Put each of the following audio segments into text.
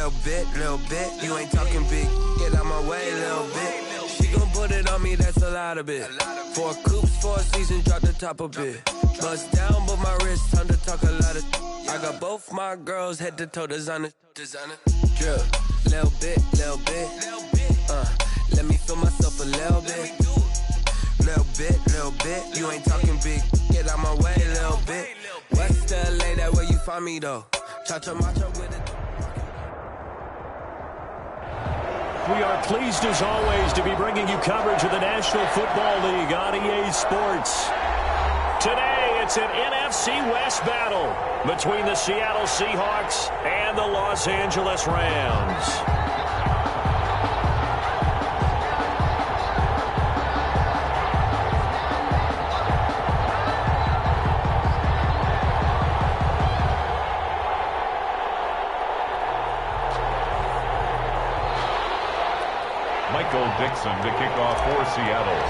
little bit. You ain't talking big, get out my way, little bit. She gon' put it on me, that's a lot of it. 4 coops, 4 seasons, drop the top a bit. Bust down, but my wrist, time to talk a lot of. I got both my girls head to toe designer. Drip, little bit. Let me feel myself a little bit. Little bit. You ain't talking big, get out my way, little bit. West LA, that where you find me though. Cha-cha matcha with it. We are pleased as always to be bringing you coverage of the National Football League on EA Sports. Today it's an NFC West battle between the Seattle Seahawks and the Los Angeles Rams. Dixon to kick off for Seattle.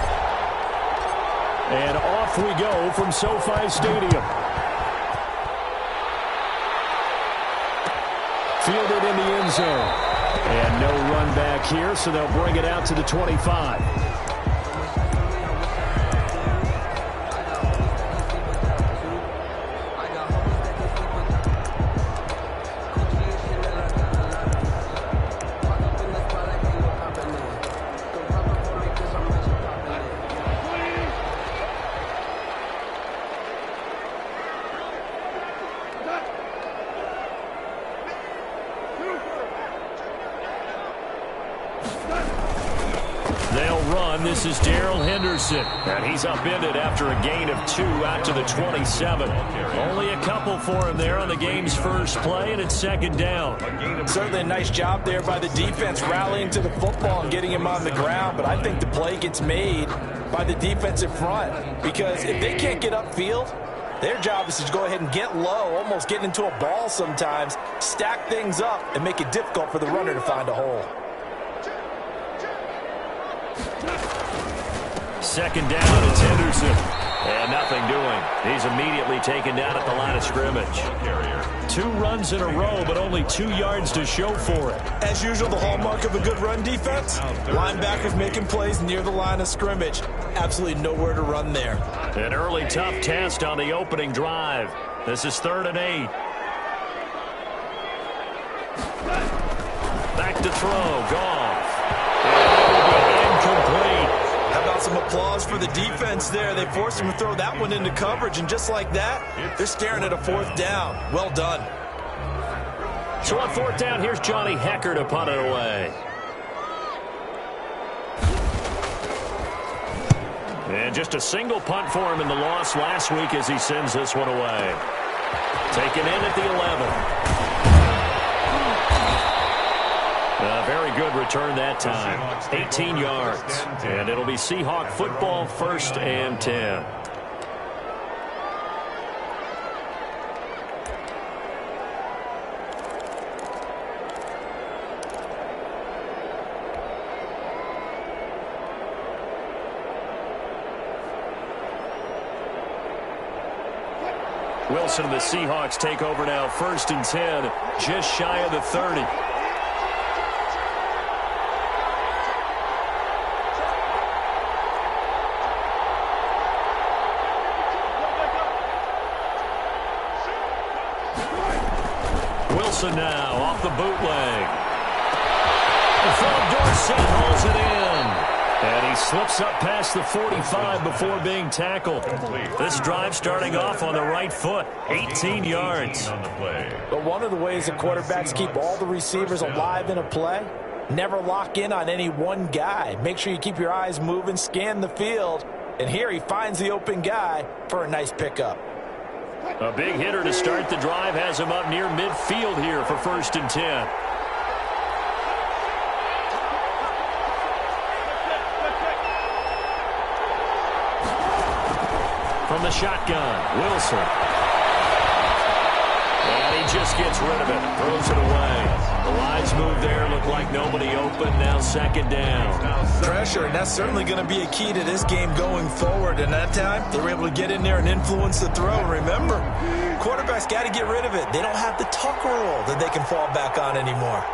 And off we go from SoFi Stadium. Fielded in the end zone. And no run back here, so they'll bring it out to the 25. This is Darrell Henderson, and he's upended after a gain of 2 out to the 27. Only a couple for him there on the game's first play, and it's second down. Certainly a nice job there by the defense rallying to the football and getting him on the ground, but I think the play gets made by the defensive front because if they can't get upfield, their job is to go ahead and get low, almost get into a ball sometimes, stack things up, and make it difficult for the runner to find a hole. Second down, it's Henderson. And nothing doing. He's immediately taken down at the line of scrimmage. 2 runs in a row, but only 2 yards to show for it. As usual, the hallmark of a good run defense, linebackers making plays near the line of scrimmage. Absolutely nowhere to run there. An early tough test on the opening drive. This is 3rd and 8. Back to throw, Goff. Incomplete. How about some applause for the defense there? They forced him to throw that one into coverage, and just like that, they're staring at a 4th down. Well done. So on 4th down, here's Johnny Hecker to punt it away. And just a single punt for him in the loss last week as he sends this one away. Taken in at the 11. Very good return that time. 18 yards. And it'll be Seahawk football, 1st and 10. Wilson and the Seahawks take over now, 1st and 10, just shy of the 30. Wilson now off the bootleg. From Dorsett holds it in. And he slips up past the 45 before being tackled. This drive starting off on the right foot. 18 yards. But one of the ways that quarterbacks keep all the receivers alive in a play, never lock in on any one guy. Make sure you keep your eyes moving, scan the field. And here he finds the open guy for a nice pickup. A big hitter to start the drive has him up near midfield here for 1st and 10. From the shotgun, Wilson. And he just gets rid of it, throws it away. The lines move there, look like nobody open, now 2nd down. Pressure, and that's certainly going to be a key to this game going forward. And that time, they were able to get in there and influence the throw. Remember, quarterbacks got to get rid of it. They don't have the tuck rule that they can fall back on anymore.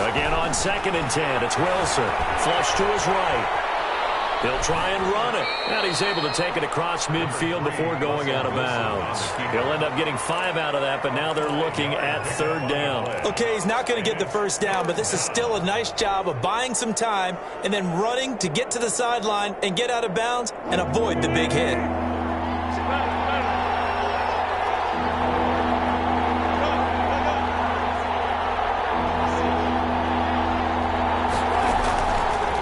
Again on 2nd and 10, it's Wilson. Flush to his right. He'll try and run it. And he's able to take it across midfield before going out of bounds. He'll end up getting 5 out of that, but now they're looking at 3rd down. Okay, he's not going to get the first down, but this is still a nice job of buying some time and then running to get to the sideline and get out of bounds and avoid the big hit.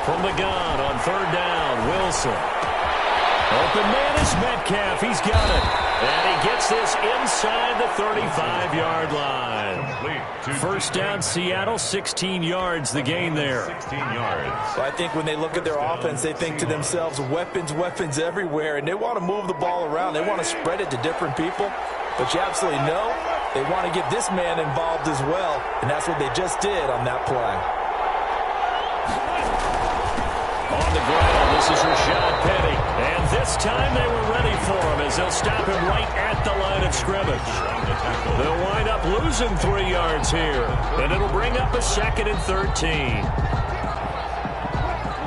From the gun on 3rd down, Wilson. Open man is Metcalf. He's got it. And he gets this inside the 35-yard line. First down, Seattle, 16 yards, the gain there. 16 yards. So I think when they look at their offense, they think to themselves, weapons, weapons everywhere, and they want to move the ball around. They want to spread it to different people. But you absolutely know they want to get this man involved as well, and that's what they just did on that play. On the ground, this is Rashad Penny. And this time they were ready for him as they'll stop him right at the line of scrimmage. They'll wind up losing 3 yards here. And it'll bring up a 2nd and 13.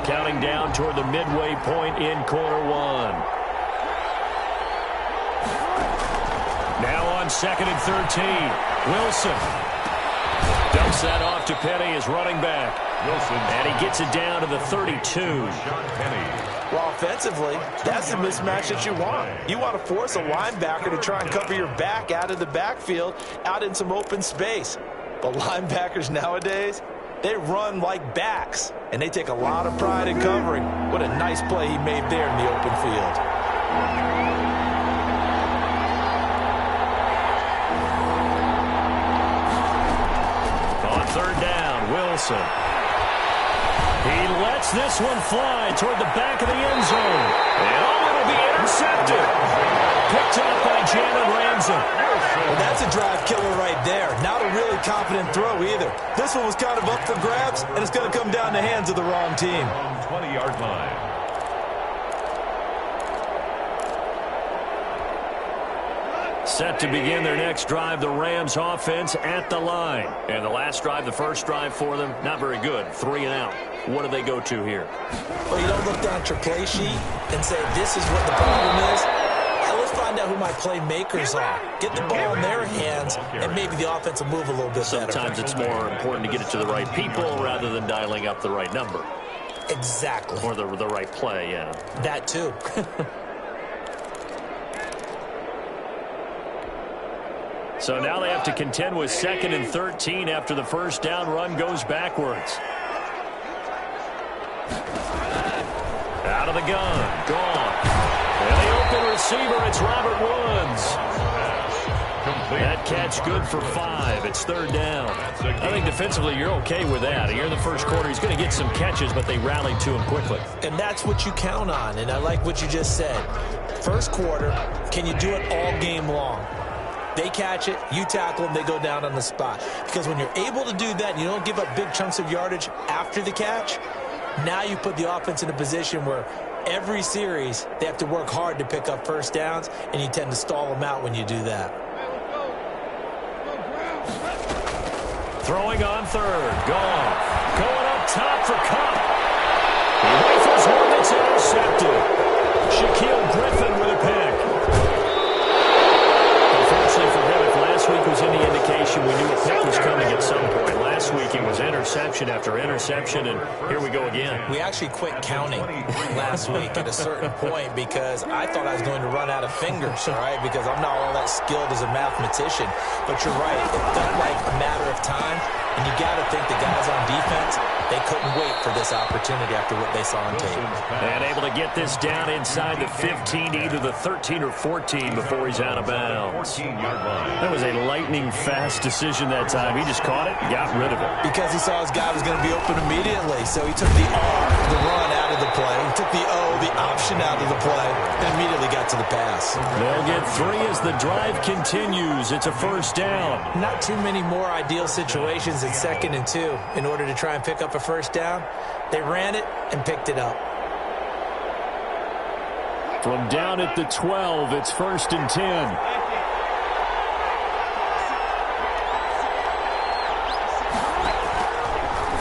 Counting down toward the midway point in quarter 1. Now on 2nd and 13. Wilson dumps that off to Penny as running back. Wilson. And he gets it down to the 32. Well, offensively, that's the mismatch that you want. You want to force a linebacker to try and cover your back out of the backfield, out in some open space. But linebackers nowadays, they run like backs, and they take a lot of pride in covering. What a nice play he made there in the open field. On 3rd down, Wilson. He lets this one fly toward the back of the end zone. And it'll be intercepted. Picked up by Jalen Ramsey. Well, that's a drive killer right there. Not a really confident throw either. This one was kind of up for grabs, and it's going to come down the hands of the wrong team. 20-yard line. Set to begin their next drive, the Rams offense at the line. And the last drive, the first drive for them, not very good. 3 and out. What do they go to here? Well, you don't look down at your play sheet and say, this is what the problem is. Yeah, let's find out who my playmakers are. Get the ball in their hands, and maybe the offense will move a little bit better. Sometimes it's more important to get it to the right people rather than dialing up the right number. Exactly. Or the right play, yeah. That too. So now they have to contend with 2nd and 13 after the first down run goes backwards. Out of the gun. Gone. And the open receiver, it's Robert Woods. That catch good for 5. It's 3rd down. I think defensively you're okay with that. Here in the first quarter, he's going to get some catches, but they rallied to him quickly. And that's what you count on, and I like what you just said. First quarter, can you do it all game long? They catch it, you tackle them, they go down on the spot. Because when you're able to do that, you don't give up big chunks of yardage after the catch, now you put the offense in a position where every series they have to work hard to pick up first downs, and you tend to stall them out when you do that. Throwing on 3rd. Goff. Going up top for Cup. He rifles one that's intercepted. Shaquille Griffin with a pick. Unfortunately for him, if last week was any indication, we knew a pick was coming at some point. Last week it was interception after interception, and here we go again. We actually quit counting last week at a certain point because I thought I was going to run out of fingers, all right, because I'm not all that skilled as a mathematician. But you're right, it felt like a matter of time, and you got to think the guys on defense, they couldn't wait for this opportunity after what they saw on tape. And able to get this down inside the 15 to either the 13 or 14 before he's out of bounds. That was a lightning-fast decision that time. He just caught it, got rid of it. Because he saw his guy was going to be open immediately, so he took the R, the run, out of the play. He took the O, the option, out of the play, and immediately got to the pass. They'll get 3 as the drive continues. It's a first down. Not too many more ideal situations in 2nd and 2 in order to try and pick up a first down. They ran it and picked it up. From down at the 12, it's 1st and 10.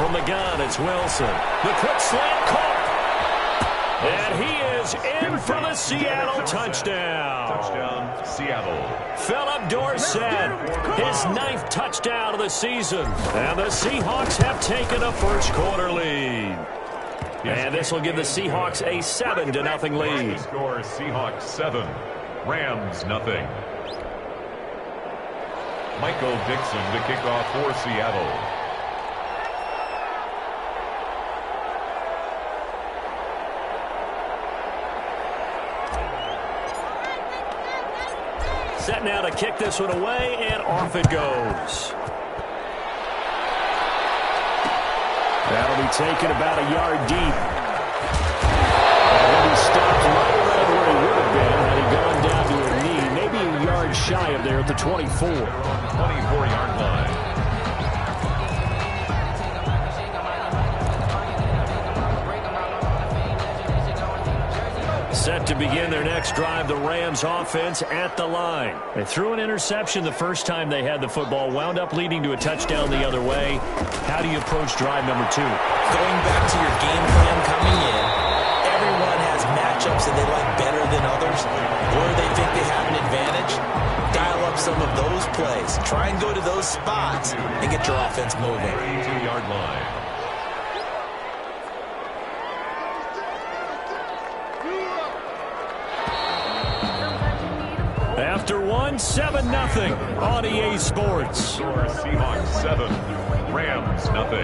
From the gun, it's Wilson. The quick slant caught. And he is in for the Seattle touchdown. Touchdown, Seattle. Philip Dorsett, his 9th touchdown of the season. And the Seahawks have taken a first quarter lead. And this will give the Seahawks a 7-0 lead. Score Seahawks 7, Rams 0. Michael Dixon to kick off for Seattle. Set now to kick this one away, and off it goes. That'll be taken about a yard deep. And he'll be stopped right around where he would have been had he gone down to a knee, maybe a yard shy of there at the 24. 24-yard line. Set to begin their next drive, the Rams offense at the line. They threw an interception the first time they had the football, wound up leading to a touchdown the other way. How do you approach drive number 2? Going back to your game plan coming in, everyone has matchups that they like better than others, or they think they have an advantage. Dial up some of those plays. Try and go to those spots and get your offense moving. 2-yard line. After one, 7-0 on EA Sports. Score Seahawks 7, Rams 0.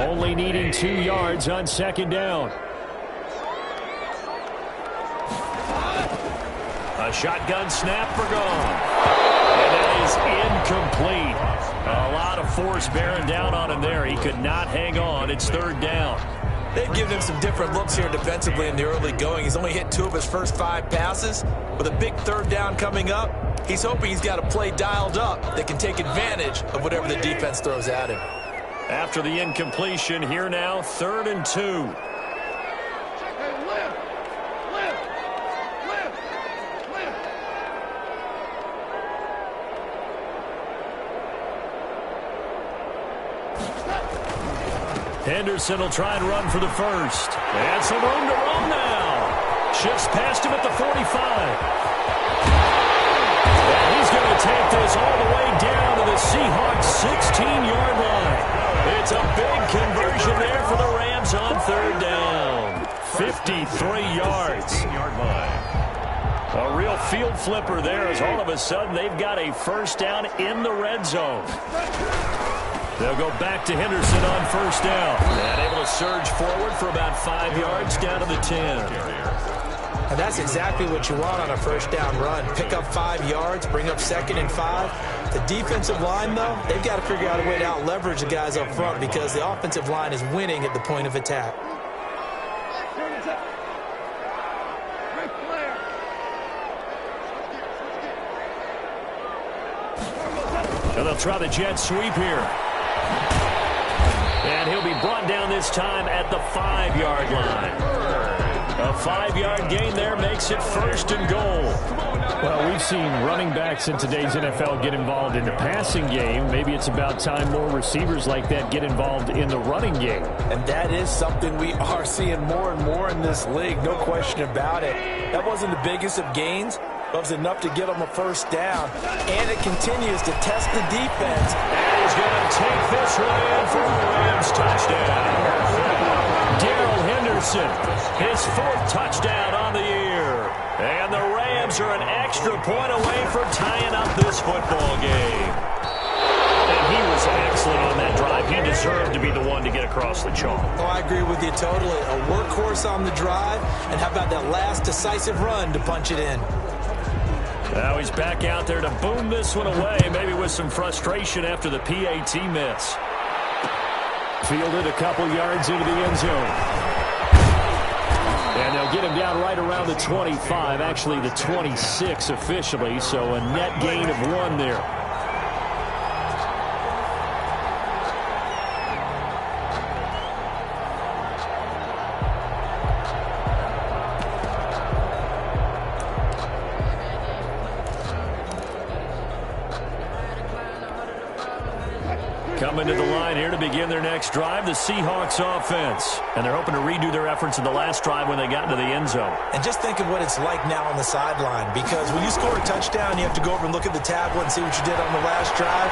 Only needing 2 yards on second down. A shotgun snap for gone. And that is incomplete. A lot of force bearing down on him there. He could not hang on. It's third down. They've given him some different looks here defensively in the early going. He's only hit 2 of his first 5 passes. With a big third down coming up, he's hoping he's got a play dialed up that can take advantage of whatever the defense throws at him. After the incompletion, here now, 3rd and 2. Henderson will try and run for the first. And some room to roam now. Shifts past him at the 45. And he's going to take this all the way down to the Seahawks' 16-yard line. It's a big conversion there for the Rams on third down. 53 yards. 16-yard line. A real field flipper there as all of a sudden they've got a first down in the red zone. They'll go back to Henderson on first down. And able to surge forward for about 5 yards down to the 10. And that's exactly what you want on a first down run. Pick up 5 yards, bring up 2nd and 5. The defensive line, though, they've got to figure out a way to out-leverage the guys up front because the offensive line is winning at the point of attack. And they'll try the jet sweep here. And he'll be brought down this time at the 5-yard line. A 5-yard gain there makes it 1st and goal. Well, we've seen running backs in today's NFL get involved in the passing game. Maybe it's about time more receivers like that get involved in the running game. And that is something we are seeing more and more in this league, no question about it. That wasn't the biggest of gains, but it was enough to get them a first down. And it continues to test the defense. And he's going to take this one in for the Rams touchdown. Darrell Henderson, his 4th touchdown on the year. And the Rams are an extra point away from tying up this football game. And he was excellent on that drive. He deserved to be the one to get across the chalk. Oh, I agree with you totally. A workhorse on the drive. And how about that last decisive run to punch it in? Now he's back out there to boom this one away, maybe with some frustration after the PAT miss. Fielded a couple yards into the end zone. And they'll get him down right around the 25, actually the 26 officially, so a net gain of 1 there. Coming to the line here to begin their next drive, the Seahawks offense. And they're hoping to redo their efforts in the last drive when they got into the end zone. And just think of what it's like now on the sideline, because when you score a touchdown, you have to go over and look at the tablet and see what you did on the last drive.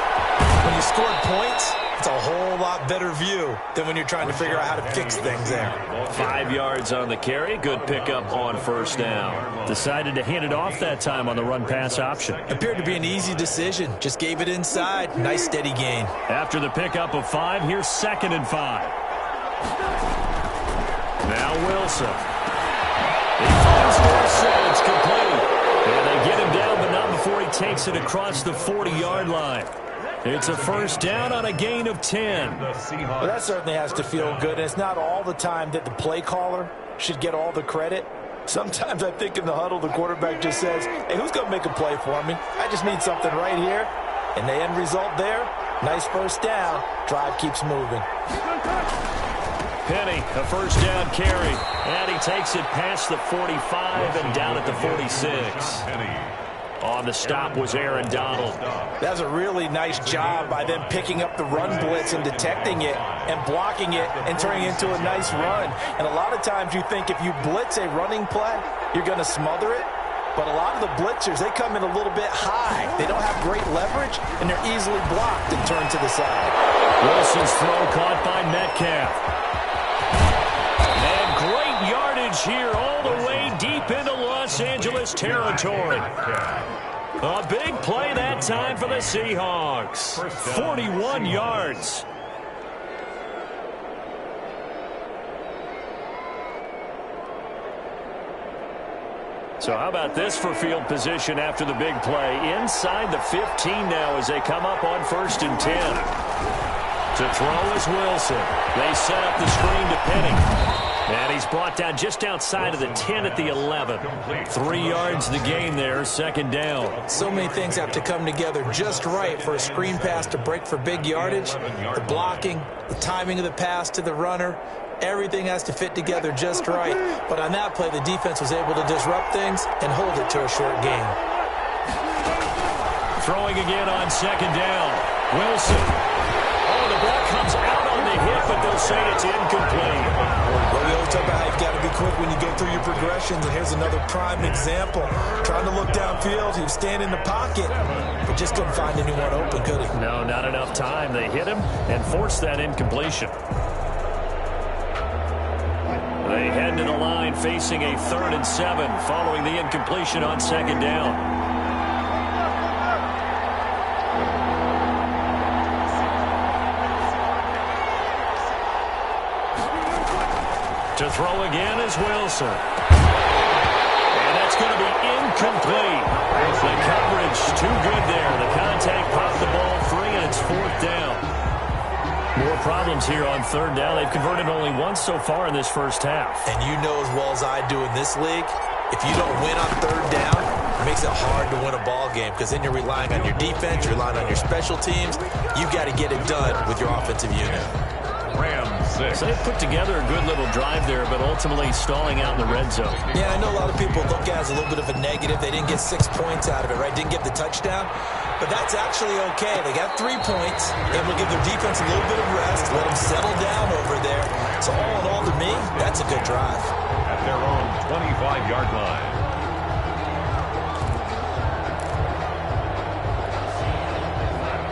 When you scored points, it's a whole lot better view than when you're trying to figure out how to fix things there. 5 yards on the carry. Good pickup on first down. Decided to hand it off that time on the run-pass option. Appeared to be an easy decision. Just gave it inside. Nice steady gain. After the pickup of 5, here's 2nd and 5. Now Wilson. He finds Dorsett. It's complete. And they get him down, but not before he takes it across the 40-yard line. It's a first down on a gain of 10. Well, that certainly has to feel good. And it's not all the time that the play caller should get all the credit. Sometimes I think in the huddle, the quarterback just says, hey, who's going to make a play for me? I just need something right here. And the end result there, nice first down. Drive keeps moving. Penny, a first down carry. And he takes it past the 45 and down at the 46. On the stop was Aaron Donald. That was a really nice job by them picking up the run blitz and detecting it and blocking it and turning it into a nice run. And a lot of times you think if you blitz a running play, you're going to smother it. But a lot of the blitzers, they come in a little bit high. They don't have great leverage, and they're easily blocked and turned to the side. Wilson's throw caught by Metcalf. And great yardage here all the way deep into Los Angeles territory. A big play that time for the Seahawks. 41 yards. So how about this for field position after the big play? Inside the 15 now as they come up on 1st and 10. To throw is Wilson. They set up the screen to Penny. And he's brought down just outside of the 10 at the 11. 3 yards the gain there, 2nd down. So many things have to come together just right for a screen pass to break for big yardage. The blocking, the timing of the pass to the runner, everything has to fit together just right. But on that play, the defense was able to disrupt things and hold it to a short gain. Throwing again on 2nd down. Wilson. Oh, the ball comes out on the hit, but they'll say it's incomplete. Well, we always talk about how you've got to be quick when you go through your progressions, and here's another prime example. Trying to look downfield, he was standing in the pocket, but just couldn't find anyone open, could he? No, not enough time. They hit him and forced that incompletion. They head to the line facing a 3rd and 7 following the incompletion on 2nd down. To throw again is Wilson. And that's going to be incomplete. The coverage too good there. The contact popped the ball free, and it's 4th down. More problems here on 3rd down. They've converted only once so far in this first half. And you know as well as I do in this league, if you don't win on 3rd down, it makes it hard to win a ball game because then you're relying on your defense, you're relying on your special teams. You've got to get it done with your offensive unit. So they put together a good little drive there, but ultimately stalling out in the red zone. Yeah, I know a lot of people look at it as a little bit of a negative. They didn't get 6 points out of it, right? Didn't get the touchdown. But that's actually okay. They got 3 points, and we'll give their defense a little bit of rest, let them settle down over there. So all in all, to me, that's a good drive. At their own 25-yard line.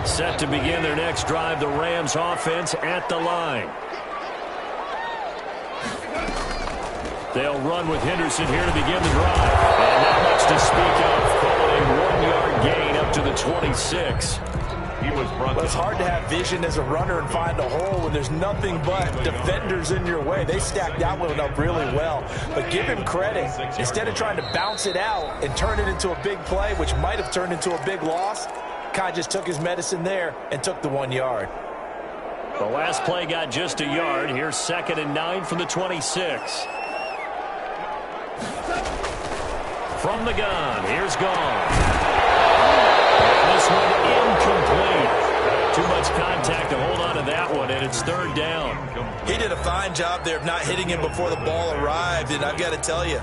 Set to begin their next drive, the Rams offense at the line. They'll run with Henderson here to begin the drive. And not much to speak of. Calling a 1-yard gain up to the 26. Well, it's hard to have vision as a runner and find a hole when there's nothing but defenders in your way. They stacked that one up really well. But give him credit. Instead of trying to bounce it out and turn it into a big play, which might have turned into a big loss, Kai just took his medicine there and took the 1 yard. The last play got just a yard. Here's 2nd and 9 from the 26. From the gun, here's Gone. And this one incomplete. Too much contact to hold on to that one, and it's 3rd down. He did a fine job there of not hitting him before the ball arrived, and I've got to tell you,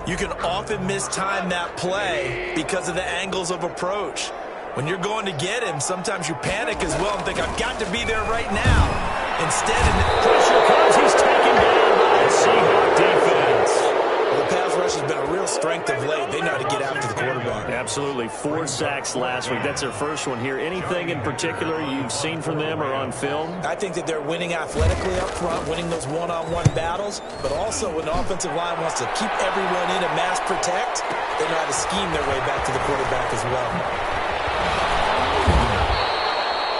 you can often mistime that play because of the angles of approach. When you're going to get him, sometimes you panic as well and think, I've got to be there right now. Instead, pressure comes. He's taken down by the Seahawk defense. Well, the pass rush has been a real strength of late. They know how to get after the quarterback. Absolutely. 4 sacks last week. That's their first one here. Anything in particular you've seen from them or on film? I think that they're winning athletically up front, winning those one-on-one battles, but also when the offensive line wants to keep everyone in and mass protect, they know how to scheme their way back to the quarterback as well.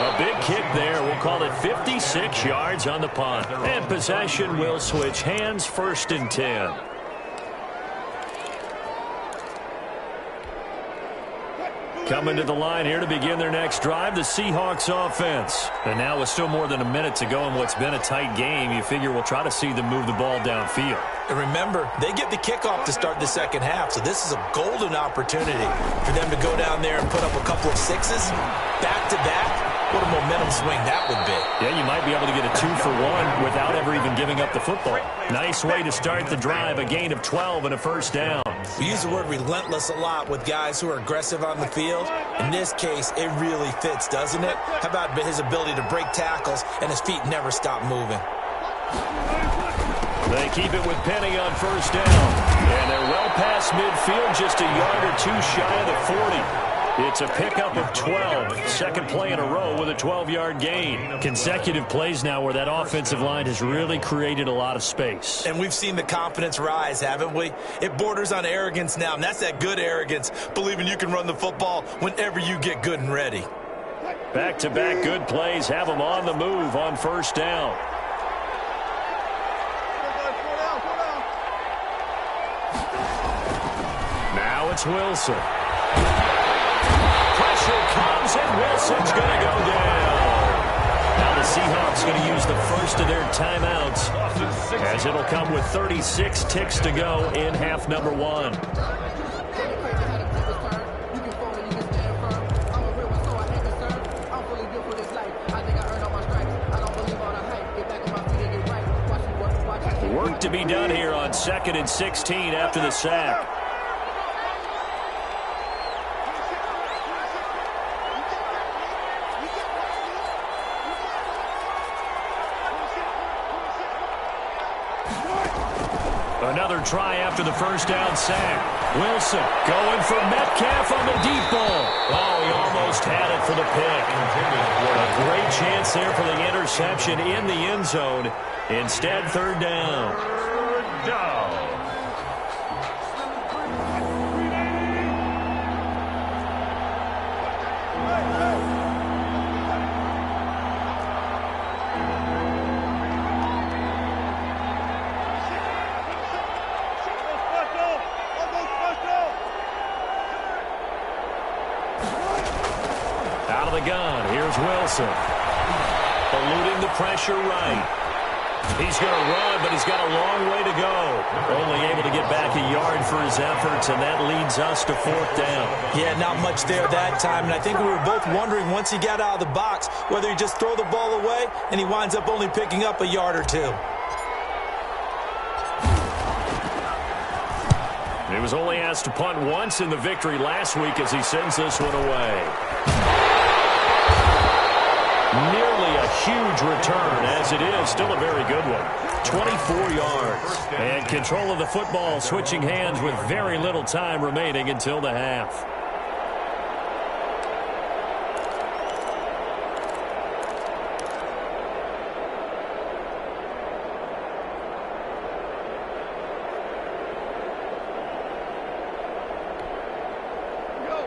A big kick there. We'll call it 56 yards on the punt. And possession will switch hands, 1st and 10. Coming to the line here to begin their next drive, the Seahawks offense. And now with still more than a minute to go in what's been a tight game, you figure we'll try to see them move the ball downfield. And remember, they get the kickoff to start the second half, so this is a golden opportunity for them to go down there and put up a couple of sixes back-to-back. What a momentum swing that would be. Yeah, you might be able to get a 2-for-1 without ever even giving up the football. Nice way to start the drive, a gain of 12 and a 1st down. We use the word relentless a lot with guys who are aggressive on the field. In this case, it really fits, doesn't it? How about his ability to break tackles and his feet never stop moving? They keep it with Penny on 1st down. And they're well past midfield, just a yard or 2 shy of the 40. It's a pickup of 12. Second play in a row with a 12-yard gain. Consecutive plays now where that offensive line has really created a lot of space. And we've seen the confidence rise, haven't we? It borders on arrogance now, and that's that good arrogance, believing you can run the football whenever you get good and ready. Back-to-back good plays have them on the move on 1st down. Now it's Wilson. Pressure comes, and Wilson's going to go down. Now the Seahawks going to use the first of their timeouts, as it'll come with 36 ticks to go in half number 1. Work to be done here on 2nd and 16 after the sack. Another try after the 1st down sack. Wilson going for Metcalf on the deep ball. Oh, he almost had it for the pick. A great chance there for the interception in the end zone. Instead, 3rd down. Third down. Out of the gun, here's Wilson. Eluding the pressure right. He's going to run, but he's got a long way to go. Only able to get back a yard for his efforts, and that leads us to 4th down. Yeah, not much there that time, and I think we were both wondering once he got out of the box whether he just throw the ball away, and he winds up only picking up a yard or 2. He was only asked to punt once in the victory last week as he sends this one away. Nearly a huge return, as it is still a very good one. 24 yards. And control of the football, switching hands with very little time remaining until the half.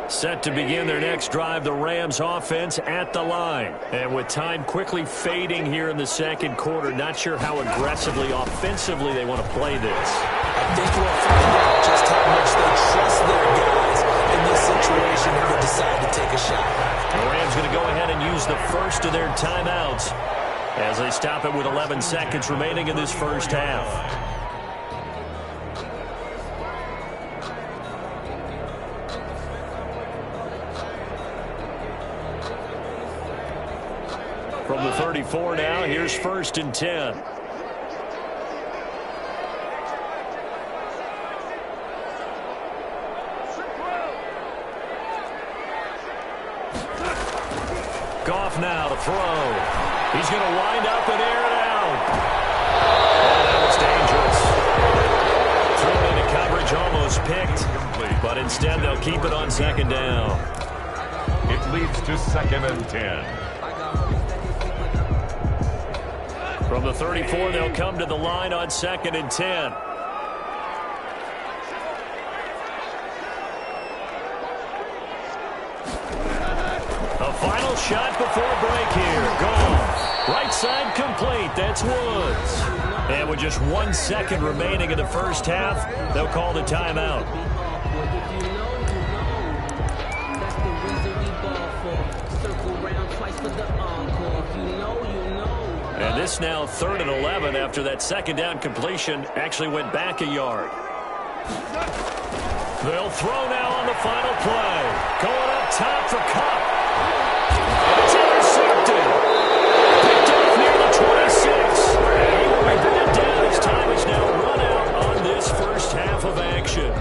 Set to begin their next drive, the Rams offense at the line. And with time quickly fading here in the second quarter, not sure how aggressively, offensively they want to play this. I think we'll find out just how much they trust their guys in this situation if they decide to take a shot. The Rams going to go ahead and use the first of their timeouts as they stop it with 11 seconds remaining in this first half. From the 34 now, here's 1st and 10. off now to throw. He's going to wind up and air it out. Oh, that was dangerous. Thrown into coverage, almost picked, but instead they'll keep it on second down. It leads to 2nd and 10. From the 34, they'll come to the line on 2nd and 10. A final shot before break here. Gone. Right side complete. That's Woods. And with just 1 second remaining in the first half, they'll call the timeout. And this now 3rd and 11 after that second down completion actually went back a yard. They'll throw now on the final play. Going up top for Cup. It's intercepted. Picked off near the 26. And he will be brought down as time is now run out on this first half of action.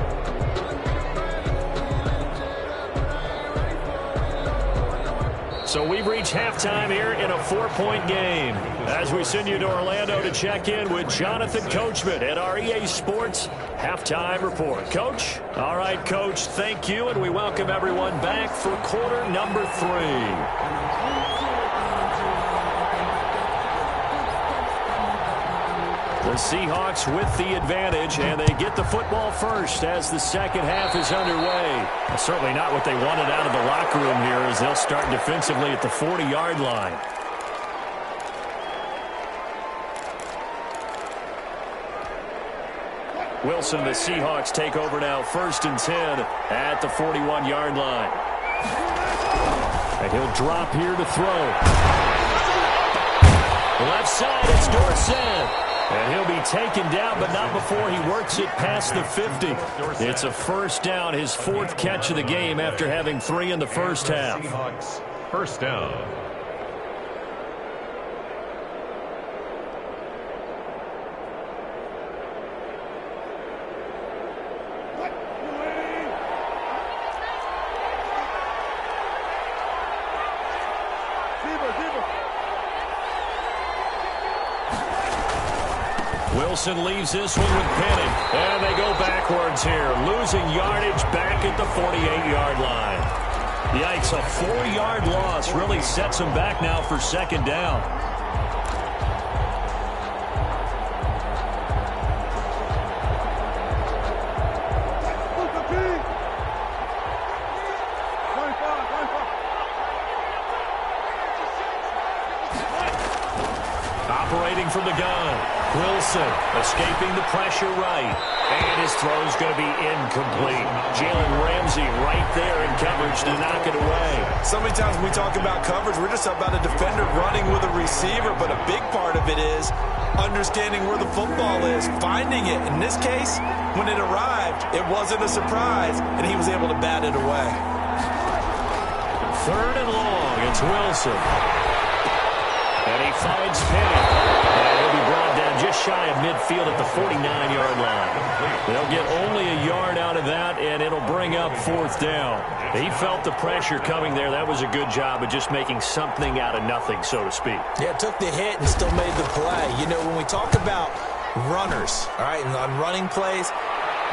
So we've reached halftime here in a 4-point game. As we send you to Orlando to check in with Jonathan Coachman at our EA Sports Halftime Report. Coach? All right, Coach, thank you, and we welcome everyone back for quarter number 3. The Seahawks with the advantage, and they get the football first as the second half is underway. Certainly not what they wanted out of the locker room here as they'll start defensively at the 40-yard line. Wilson, the Seahawks take over now 1st and 10 at the 41-yard line. And he'll drop here to throw. Left side, it's Dorsett. And he'll be taken down, but not before he works it past the 50. It's a first down, his 4th catch of the game after having 3 in the first half. Seahawks, first down. Wilson leaves this one with Penning. And they go backwards here, losing yardage back at the 48-yard line. Yikes, a 4-yard loss really sets them back now for second down. Operating from the gun. Wilson escaping the pressure right. And his throw's going to be incomplete. Jalen Ramsey right there in coverage to knock it away. So many times when we talk about coverage, we're just about a defender running with a receiver, but a big part of it is understanding where the football is, finding it. In this case, when it arrived, it wasn't a surprise, and he was able to bat it away. 3rd and long, it's Wilson. And he finds Penning. And he'll be brought down just shy of midfield at the 49-yard line. They'll get only a yard out of that, and it'll bring up 4th down. He felt the pressure coming there. That was a good job of just making something out of nothing, so to speak. Yeah, took the hit and still made the play. You know, when we talk about runners, all right, and on running plays,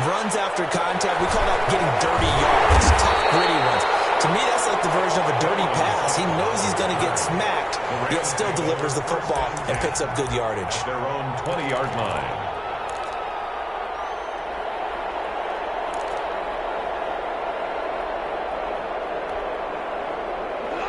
runs after contact, we call that getting dirty yards, tough, gritty ones. To me, that's like the version of a dirty pass. He knows he's going to get smacked, yet still delivers the football and picks up good yardage. Their own 20-yard line.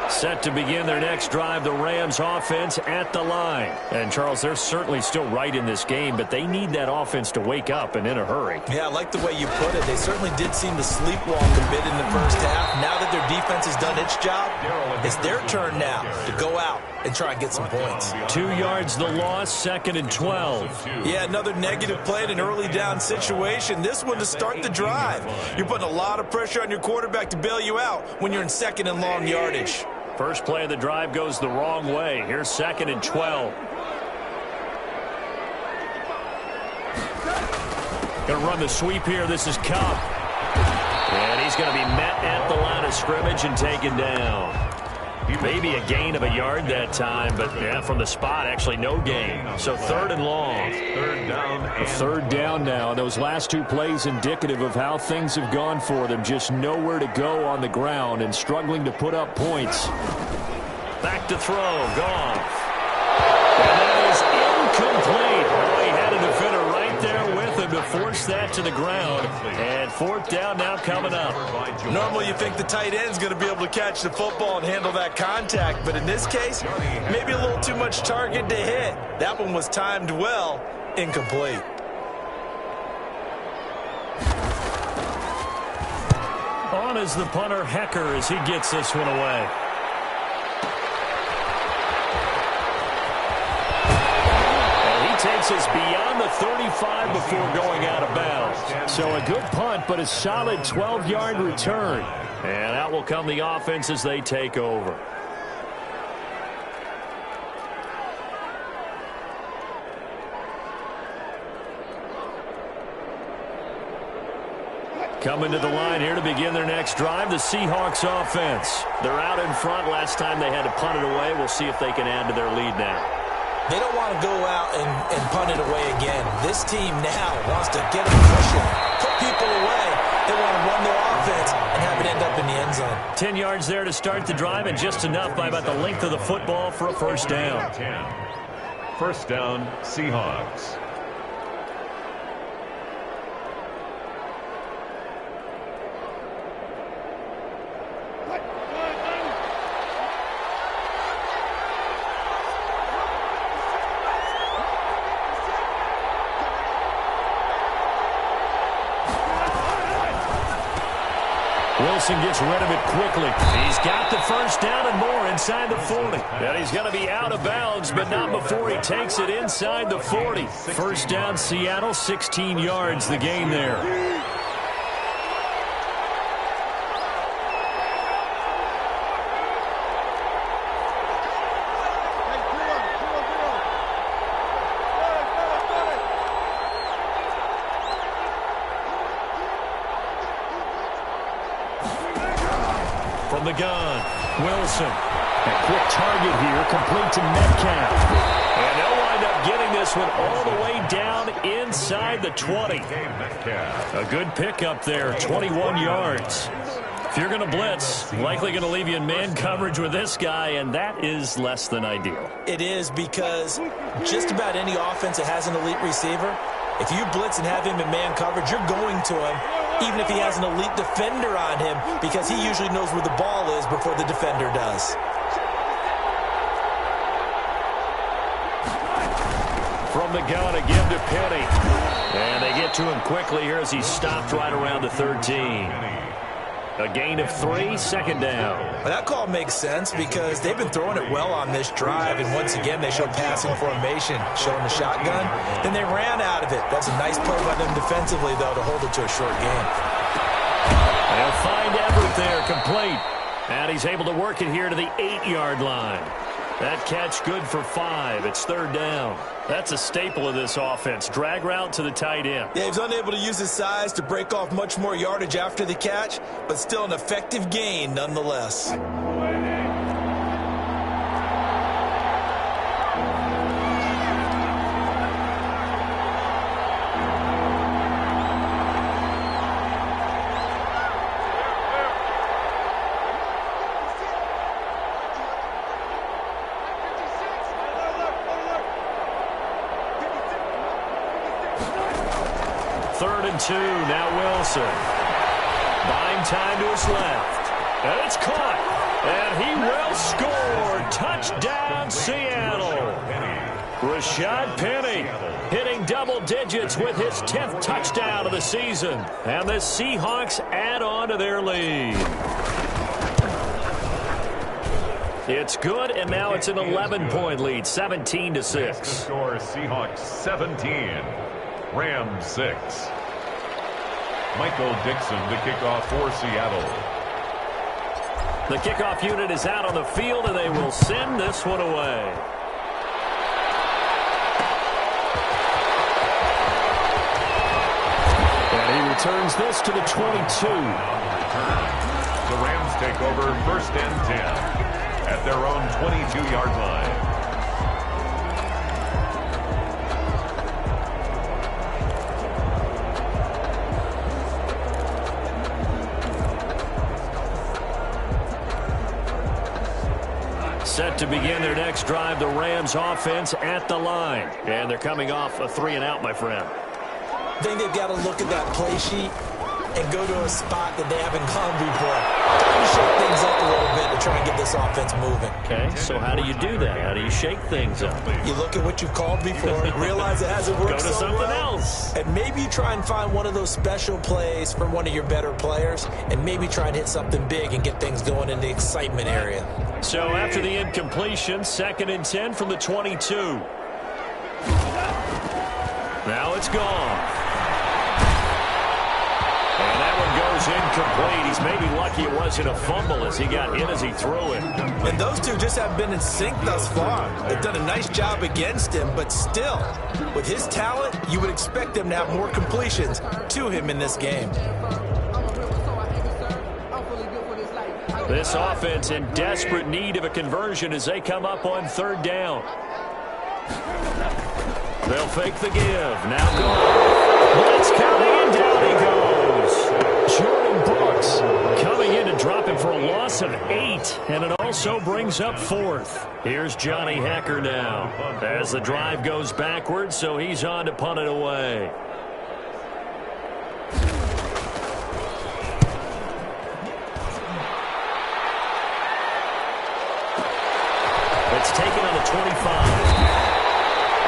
Set to begin their next drive, the Rams offense at the line. And, Charles, they're certainly still right in this game, but they need that offense to wake up and in a hurry. Yeah, I like the way you put it. They certainly did seem to sleepwalk a bit in the first half. Now that their defense has done its job, it's their turn now to go out and try and get some points. 2 yards the loss, 2nd and 12. Yeah, another negative play in an early down situation. This one to start the drive. You're putting a lot of pressure on your quarterback to bail you out when you're in 2nd and long yardage. First play of the drive goes the wrong way. Here's 2nd and 12. Going to run the sweep here. This is Cup. And he's going to be met at the line of scrimmage and taken down. Maybe a gain of a yard that time, but yeah, from the spot, actually no gain. So 3rd and long. Third down now. Those last 2 plays indicative of how things have gone for them. Just nowhere to go on the ground and struggling to put up points. Back to throw. Goff. And that is incomplete. Oh, he had a defender right there with him to force that to the ground. And 4th down now coming up. Normally you think the tight end's going to be able to catch the football and handle that contact, but in this case, maybe a little too much target to hit. That one was timed well. Incomplete. On is the punter, Hecker, as he gets this one away. Takes us beyond the 35 before going out of bounds. So a good punt, but a solid 12-yard return. And out will come the offense as they take over. Coming to the line here to begin their next drive, the Seahawks offense. They're out in front. Last time they had to punt it away. We'll see if they can add to their lead now. They don't want to go out and punt it away again. This team now wants to get a cushion, put people away. They want to run their offense and have it end up in the end zone. 10 yards there to start the drive, and just enough by about the length of the football for a first down. 1st down, Seahawks. Wilson gets rid of it quickly. He's got the first down and more inside the 40. And he's going to be out of bounds, but not before he takes it inside the 40. First down, Seattle, 16 yards, the gain there. From the gun, Wilson. A quick target here, complete to Metcalf. And they'll wind up getting this one all the way down inside the 20. A good pickup there, 21 yards. If you're going to blitz, likely going to leave you in man coverage with this guy, and that is less than ideal. It is, because just about any offense that has an elite receiver, if you blitz and have him in man coverage, you're going to him, even if he has an elite defender on him, because he usually knows where the ball is before the defender does. From the gun, a give to Penny. And they get to him quickly here as he stopped right around the 13. A gain of 3, second down. Well, that call makes sense because they've been throwing it well on this drive, and once again they showed passing formation, showing the shotgun. Then they ran out of it. That's a nice play by them defensively, though, to hold it to a short game. They'll find Everett there, complete. And he's able to work it here to the 8-yard line. That catch good for 5. It's third down. That's a staple of this offense. Drag route to the tight end. Yeah, he's unable to use his size to break off much more yardage after the catch, but still an effective gain nonetheless. Third and 2, now Wilson. Buying time to his left. And it's caught. And he will score. Touchdown, Seattle. Rashad Penny hitting double digits with his 10th touchdown of the season. And the Seahawks add on to their lead. It's good, and now it's an 11-point lead, 17-6. Score Seahawks 17. Rams 6. Michael Dixon, the kickoff for Seattle. The kickoff unit is out on the field, and they will send this one away. And he returns this to the 22. The Rams take over 1st and 10. at their own 22-yard line. Set to begin their next drive, the Rams offense at the line. And they're coming off a 3-and-out, my friend. I think they've got to look at that play sheet and go to a spot that they haven't gone before. Trying to shake things up a little bit to try and get this offense moving. Okay, so how do you do that? How do you shake things up? You look at what you've called before, realize it hasn't worked Go to so something well, else. and maybe try and find one of those special plays from one of your better players, and maybe try and hit something big and get things going in the excitement area. So after the incompletion, 2nd and 10 from the 22. Now it's gone. And that one goes incomplete. He's maybe lucky it wasn't a fumble as he got hit as he threw it. And those two just haven't been in sync thus far. They've done a nice job against him, but still, with his talent, you would expect them to have more completions to him in this game. This offense in desperate need of a conversion as they come up on 3rd down. They'll fake the give. Now go. Blitz coming, and down he goes. Jordan Brooks coming in and dropping for a loss of 8. And it also brings up 4th. Here's Johnny Hecker now as the drive goes backwards, so he's on to punt it away. It's taken on the 25.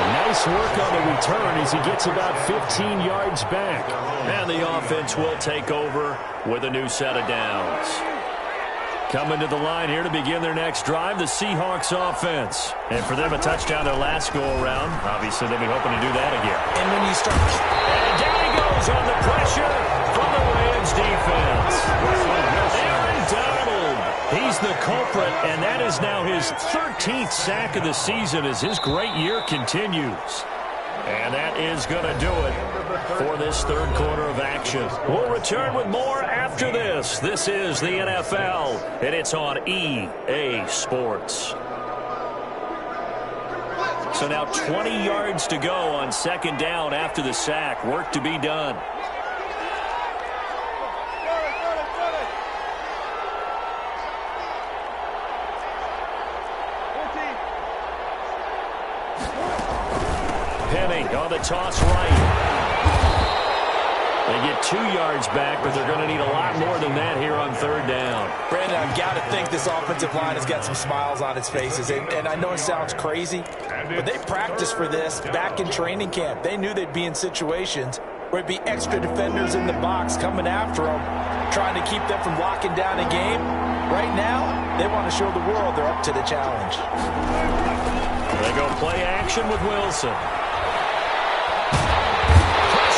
Nice work on the return as he gets about 15 yards back. And the offense will take over with a new set of downs. Coming to the line here to begin their next drive, the Seahawks offense. And for them, a touchdown their last go-around. Obviously, they'll be hoping to do that again. And when you start... And down he goes on the pressure from the Rams defense. Aaron Donald. He's the culprit, and that is now his 13th sack of the season as his great year continues. And that is going to do it for this 3rd quarter of action. We'll return with more after this. This is the NFL, and it's on EA Sports. So now 20 yards to go on 2nd down after the sack. Work to be done. Penny on the toss right. They get 2 yards back, but they're going to need a lot more than that here on 3rd down. Brandon, I've got to think this offensive line has got some smiles on its faces. And I know it sounds crazy, but they practiced for this back in training camp. They knew they'd be in situations where it'd be extra defenders in the box coming after them, trying to keep them from locking down a game. Right now, they want to show the world they're up to the challenge. They go play action with Wilson.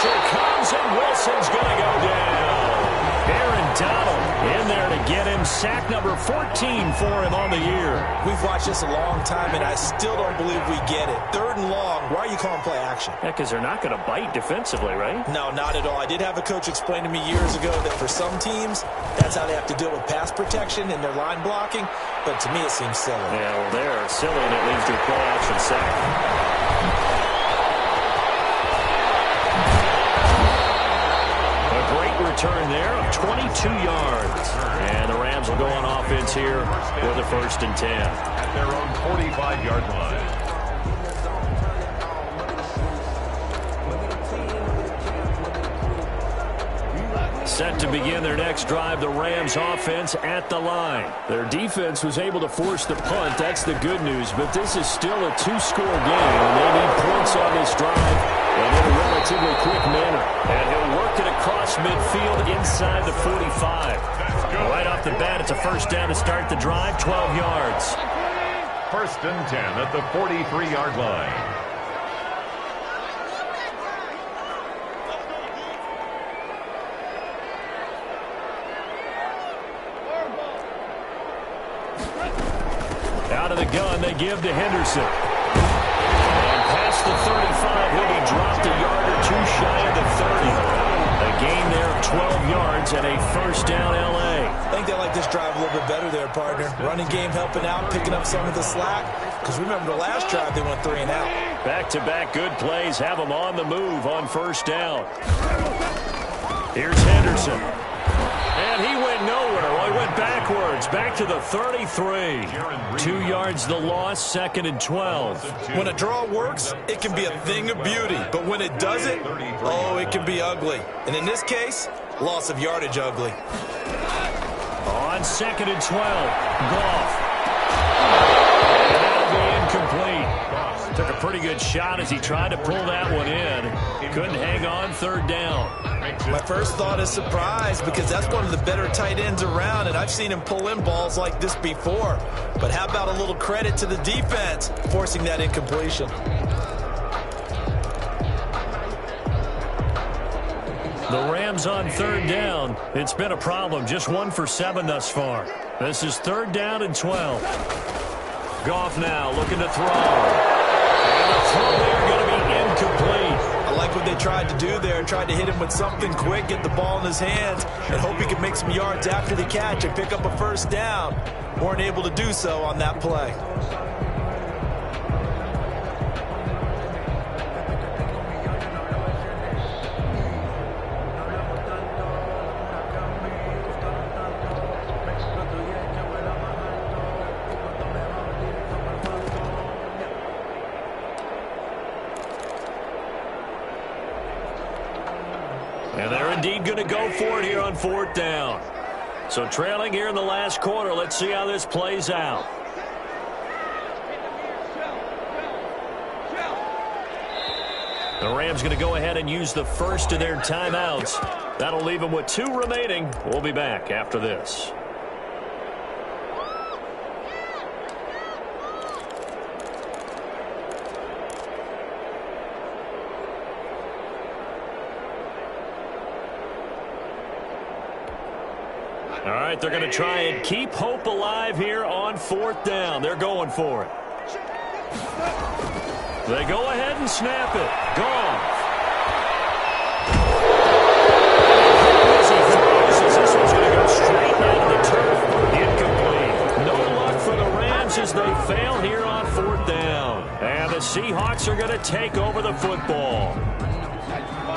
Comes and Wilson's going to go down. Aaron Donald in there to get him. Sack number 14 for him on the year. We've watched this a long time, and I still don't believe we get it. 3rd and long. Why are you calling play action? Yeah, because they're not going to bite defensively, right? No, not at all. I did have a coach explain to me years ago that for some teams, that's how they have to deal with pass protection and their line blocking. But to me, it seems silly. Yeah, well, they're silly, and it leads to a play action sack. Return there of 22 yards. And the Rams will go on offense here with a 1st and 10. At their own 45-yard line. Set to begin their next drive, the Rams offense at the line. Their defense was able to force the punt. That's the good news. But this is still a 2-score game, and they need points on this drive and in a relatively quick manner. And he'll work it across midfield inside the 45. Right off the bat, it's a 1st down to start the drive, 12 yards. 1st and 10 at the 43-yard line. Out of the gun, they give to Henderson. And past the 35, he'll be dropped a yard or two shy of the 30. A gain there of 12 yards and a first down L.A. I think they like this drive a little bit better there, partner. Running game helping out, picking up some of the slack. Because remember, the last drive they went 3 and out. Back-to-back good plays have them on the move on first down. Here's Henderson. And he went nowhere. Well, he went backwards. Back to the 33. 2 yards the loss, 2nd and 12. When a draw works, it can be a thing of beauty. But when it doesn't, oh, it can be ugly. And in this case, loss of yardage ugly. On 2nd and 12, Goff. And that'll be incomplete. Took a pretty good shot as he tried to pull that one in. Couldn't hang on 3rd down. My first thought is surprise because that's one of the better tight ends around, and I've seen him pull in balls like this before. But how about a little credit to the defense forcing that incompletion? The Rams on 3rd down. It's been a problem. Just 1 for 7 thus far. This is 3rd down and 12. Goff now looking to throw. And the throw there going to be incomplete. I like what they tried to do there. Tried to hit him with something quick, get the ball in his hands, and hope he could make some yards after the catch and pick up a first down. Weren't able to do so on that play. And they're indeed going to go for it here on 4th down. So trailing here in the last quarter. Let's see how this plays out. The Rams going to go ahead and use the first of their timeouts. That'll leave them with 2 remaining. We'll be back after this. All right, they're going to try and keep hope alive here on 4th down. They're going for it. They go ahead and snap it. Goff. As he throws, this one's going to go straight down to the turf. Incomplete. No luck for the Rams as they fail here on 4th down. And the Seahawks are going to take over the football.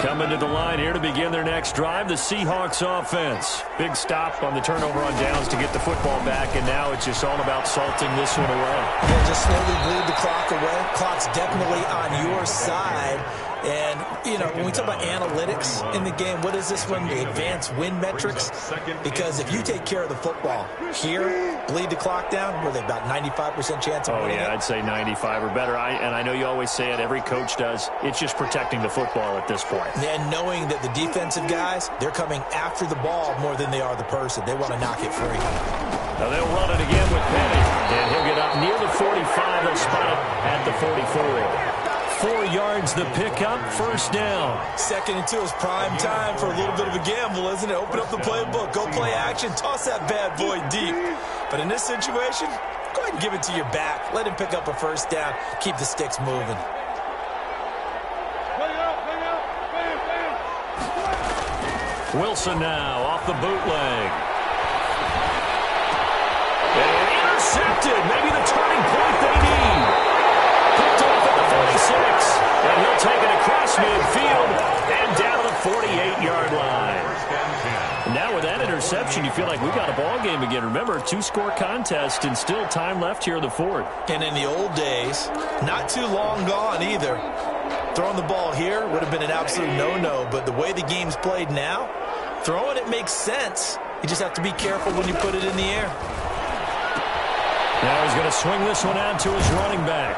Coming to the line here to begin their next drive, the Seahawks offense. Big stop on the turnover on downs to get the football back, and now it's just all about salting this one away. Yeah, just slowly bleed the clock away. Clock's definitely on your side. And, you know, when we talk about analytics in the game, what is this one? The advanced win metrics? Because if you take care of the football here, bleed the clock down, were they about 95% chance of winning it? I'd say 95 or better. And I know you always say it, every coach does. It's just protecting the football at this point. And knowing that the defensive guys, they're coming after the ball more than they are the person. They want to knock it free. Now they'll run it again with Penny. And he'll get up near the 45. They'll spot it at the 44. 4 yards the pickup, first down. 2nd and 2 is prime time for a little bit of a gamble, isn't it? Open up the playbook, go play action, toss that bad boy deep. But in this situation, go ahead and give it to your back. Let him pick up a first down. Keep the sticks moving. Wilson now off the bootleg. And intercepted. Maybe the turning point they need. Picked off at the 46. And he'll take it across midfield and down to the 48-yard line. Now with that interception, you feel like we've got a ball game again. Remember, a 2-score contest and still time left here in the 4th. And in the old days, not too long gone either. Throwing the ball here would have been an absolute no-no, but the way the game's played now, throwing it makes sense. You just have to be careful when you put it in the air. Now he's going to swing this one out to his running back.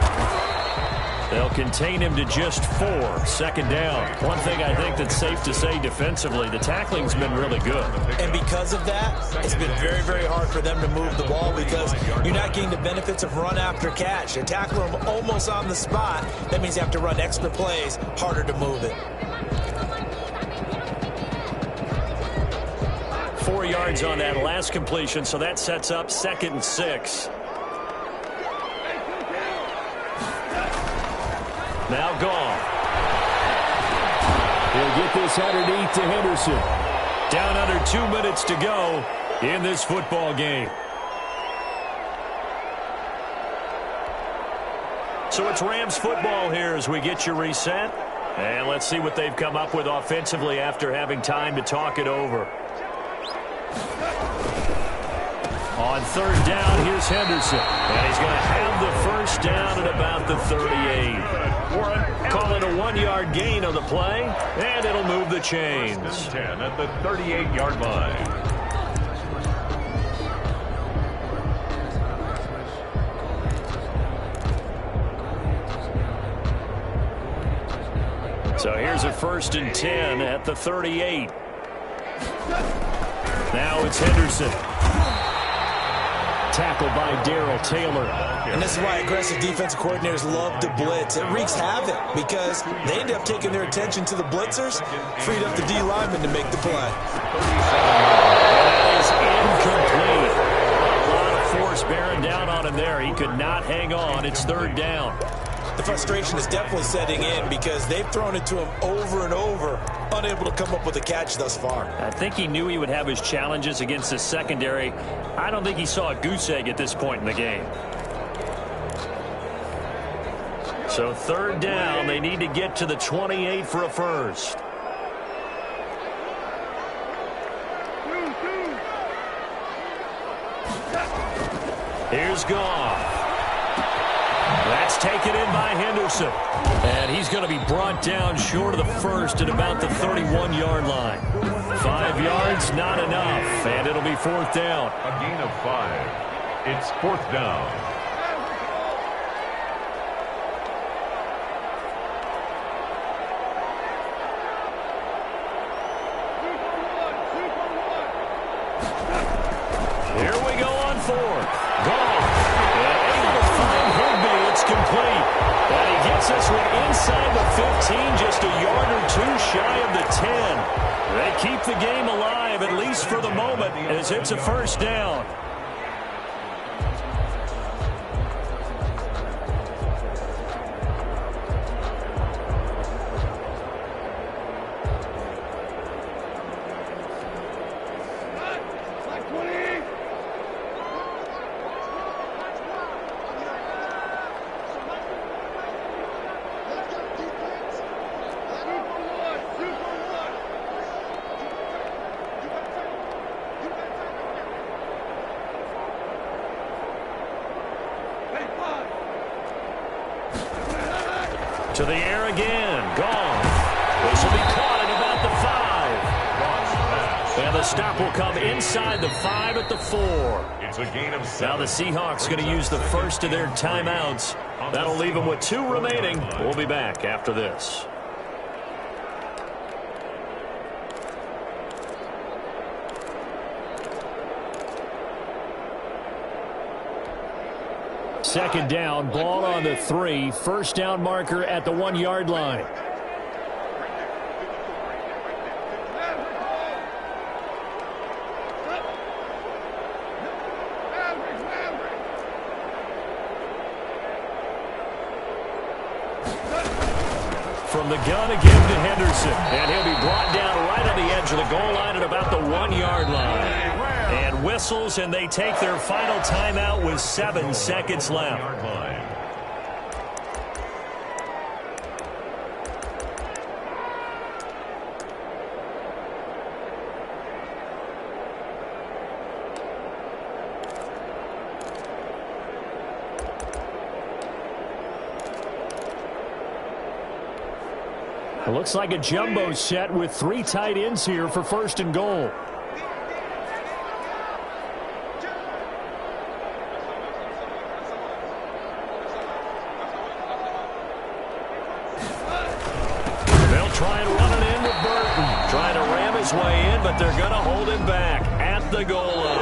They'll contain him to just 4. 2nd down. One thing I think that's safe to say defensively, the tackling's been really good. And because of that, it's been very, very hard for them to move the ball because you're not getting the benefits of run after catch. They're tackling them almost on the spot. That means you have to run extra plays, harder to move it. 4 yards on that last completion, so that sets up 2nd and 6. Now Goff. He'll get this underneath to Henderson. Down under 2 minutes to go in this football game. So it's Rams football here as we get you reset. And let's see what they've come up with offensively after having time to talk it over. On third down, here's Henderson. And he's going to have the first down at about the 38. Call it a 1-yard gain on the play, and it'll move the chains. 10 at the 38-yard line. So here's a 1st and 10 at the 38. Now it's Henderson. Tackled by Darrell Taylor. And this is why aggressive defensive coordinators love to blitz. It wreaks havoc because they end up taking their attention to the blitzers, freed up the D lineman to make the play. That is incomplete. A lot of force bearing down on him there. He could not hang on. It's 3rd down. The frustration is definitely setting in because they've thrown it to him over and over, unable to come up with a catch thus far. I think he knew he would have his challenges against the secondary. I don't think he saw a goose egg at this point in the game. So 3rd down, they need to get to the 28 for a first. Here's Goff. That's taken in by Henderson. And he's going to be brought down short of the first at about the 31-yard line. 5 yards, not enough. And it'll be 4th down. A gain of 5. It's 4th down. Here we go on 4th. Goff. Able to find Higby. It's complete. And he gets this one inside the 15, just a yard or 2 shy of the 10. They keep the game alive, at least for the moment, as it's a 1st down. To the air again. Gone. This will be caught at about the 5. And the stop will come inside the 5 at the 4. It's a gain of 7. Now the Seahawks going to use the first of their timeouts. That'll leave them with 2 remaining. We'll be back after this. Second down, ball on the 3. 1st down marker at the 1-yard line. From the gun again to Henderson. And he'll be brought down right on the edge of the goal line at about the 1-yard line. And whistles, and they take their final timeout with 7 seconds left. It looks like a jumbo set with 3 tight ends here for 1st and goal. Try and run it in with Burton. Trying to ram his way in, but they're going to hold him back at the goal line.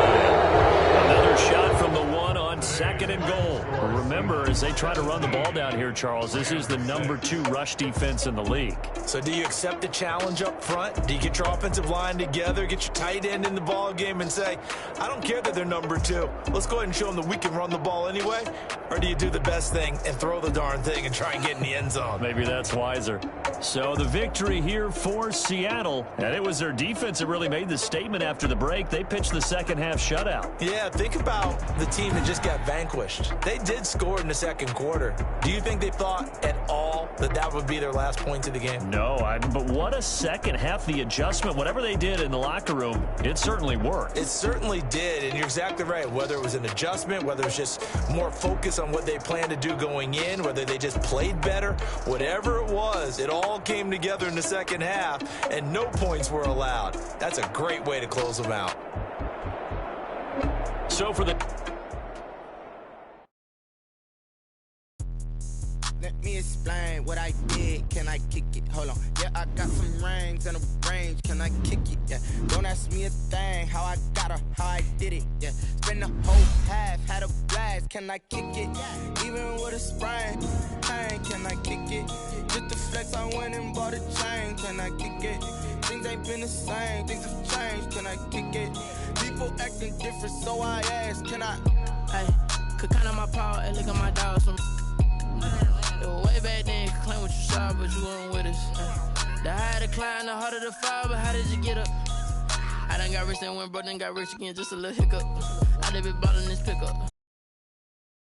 Another shot from the 1 on 2nd and goal. Well, remember, as they try to run the ball down here, Charles, this is the number 2 rush defense in the league. So do you accept the challenge up front? Do you get your offensive line together, get your tight end in the ball game and say, I don't care that they're number 2. Let's go ahead and show them that we can run the ball anyway? Or do you do the best thing and throw the darn thing and try and get in the end zone? Maybe that's wiser. So the victory here for Seattle, and it was their defense that really made the statement after the break. They pitched the second-half shutout. Yeah, think about the team that just got vanquished. They did score in the second quarter. Do you think they thought at all that that would be their last point of the game? No, but what a second half. The adjustment, whatever they did in the locker room, it certainly worked. It certainly did, and you're exactly right. Whether it was an adjustment, whether it was just more focus on what they planned to do going in, whether they just played better, whatever it was, it all came together in the second half, and no points were allowed. That's a great way to close them out. So for the... Let me explain what I did. Can I kick it? Hold on. Yeah, I got some rings and a range. Can I kick it? Yeah. Don't ask me a thing. How I got her, how I did it. Yeah. Spend the whole half, had a blast. Can I kick it? Even with a sprain. Hey, can I kick it? Just the flex, I went and bought a chain. Can I kick it? Things ain't been the same. Things have changed. Can I kick it? People acting different, so I ask. Can I? Hey, could count on my power and look at my dogs from. It was way back then, you could claim what you saw, but you weren't with us. The higher the climb, the harder the fall, but how did you get up? I done got rich and went broke, then got rich again, just a little hiccup. I done been ballin' this pickup.